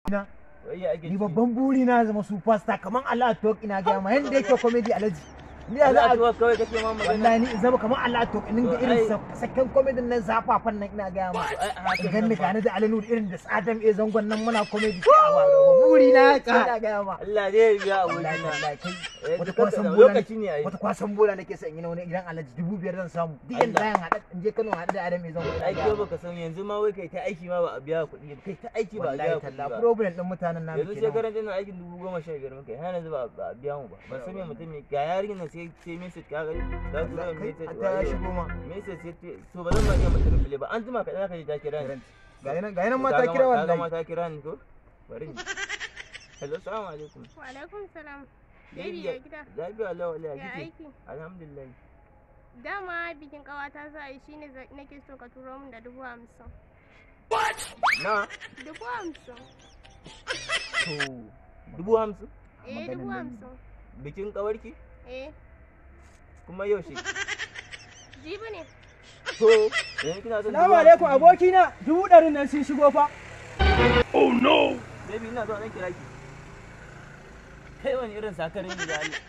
Ni babban buri na zama superstar kaman Allah Talk ina ga ma yanda yake comedy alaji. Ni da za a kawai kake ma magana. Wallahi ni zama kaman Allah Talk in ga irin sakan comedy nan zafafan nan ina ga ma. Idan ni gane da Alanu irin da Adam A zangon nan muna comedy. Buri na ina ga ma. Allah zai biya abokina. Wata kwasan bola lokaci ne ai. Wata kwasan bola nake son ina wani gidan Alhaji 5,000 zan samu. Duk yanda zan hada in je Kano hada da Adam A zangon. Ai ke baka san yanzu ma wai kai ta aiki ma ba a biya kuɗi. Kai ta aiki ba a biya kuɗi ba. Problem din mutanen nan yanzu shekaran din aikin 15,000 muka yi har yanzu ba a biya mu ba. Ban san me mutum ne ga yarinyar nan sai message ka gani. Za su ga message ta shigo ma. Message sai to ba zan ma iya mutum fili ba. An jima ka ka je ta kira ni. Ga nan ma ta kira wallahi. Ga ma ta kira ni ko? Bari ni. Hello, assalamu alaikum. Wa alaikum salam. Baby ya gida. Lafiya Allah wallahi Ya kike. aiki. Alhamdulillah. Dama bikin kawata za a yi shine nake so ka turo min da 50,000. Na? 50,000. To 50,000? 50,000. Bikin kawarki? Kuma yaushe? Jibi ne. To, yanzu kina son Assalamu alaikum abokina 100 nan sun shigo fa. Oh no! Baby ina zo nan kira ki. Kai wani irin sakarin ne da Allah.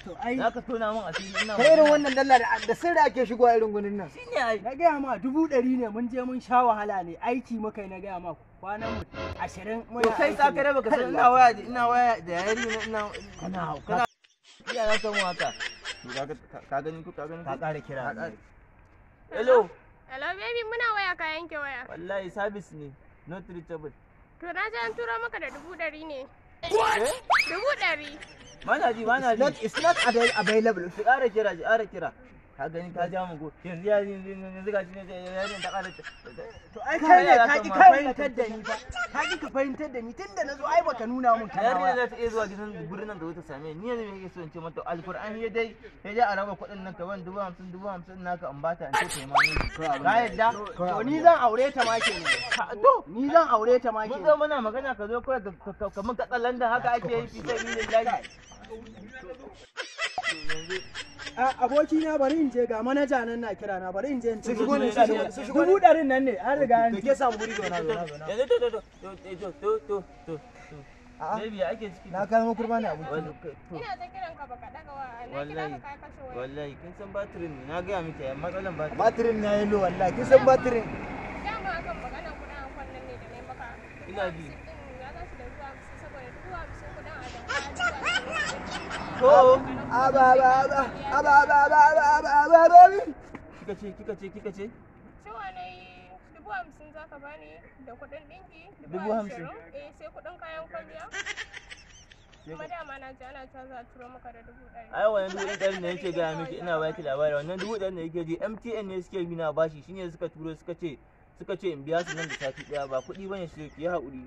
To ai Za ka tona min asiri ina. kai irin wannan dalla da sirri ake shigowa irin gunin nan. Shine ai. Na gaya ma 100 ne mun je mun sha wahala ne aiki muka yi na gaya ma kwanan mu 20 muna To kai sakare baka san ina waya da yari ina Kana iya za ka mu haka. To ka gani ko ka gani? ka kare kira. Hello. Hello baby muna waya ka yanke waya. Wallahi service ne. Not reachable. To na je an turo maka da 100 ne. What? 100. Mana ji. It's not available. Ki ƙara kira, ki ƙara kira. Ka gani ka ja mu go. Yanzu ga shi ne yarin ta ƙara. to ai kai ne ka ki ka fahimtar da ni fa ka ki ka fahimtar da ni tunda nazo ai baka nuna mun kana Yarin waya. za ta iya zuwa gidan gurin nan da wata same ni yanzu me yake so in ce mata alkur'ani ya dai a raba kuɗin nan ka ban 50,000 naka in bata in ce kai ma ni. Ka yadda? To ni zan aure ta ma kenan. To Ni zan aure ta ma mun kenan. zo muna magana ka zo kawai ka mun katsalan da haka ake yi fi sabilillahi. Abokina bari in je ga manaja nan na kira na bari in je in ci. Su shigo ne, su shigo ne. 100 nan ne an riga an To ke samu guri zo na. Yanzu to. Baby ake ciki. Na kalmo kurma ne aboki. Ina ta kiran ka baka daga waya. Na kira ka kai kashe waya. Wallahi kin san batirin ne na gaya miki matsalan batirin. Batirin na yi low wallahi. Kin san batirin. Dama akan maganar kuɗin ankon nan ne da nayi maka. Ina ji. Ya tashi da zuwa 50 saboda 50,000 kuɗin a To kika ce cewa na yi 50,000 za ka bani da kuɗin ɗinki 50,000? sai kuɗin kayan kwalliya kuma dama na ji ana ta za a turo maka da 100,000. ai wannan 100,000 ne yake gaya miki ina baki labari wannan 100,000 ne yake ji MTN ne suke bi na bashi shine suka turo suka ce in biya su nan da sati daya ba kuɗi bane su ki haƙuri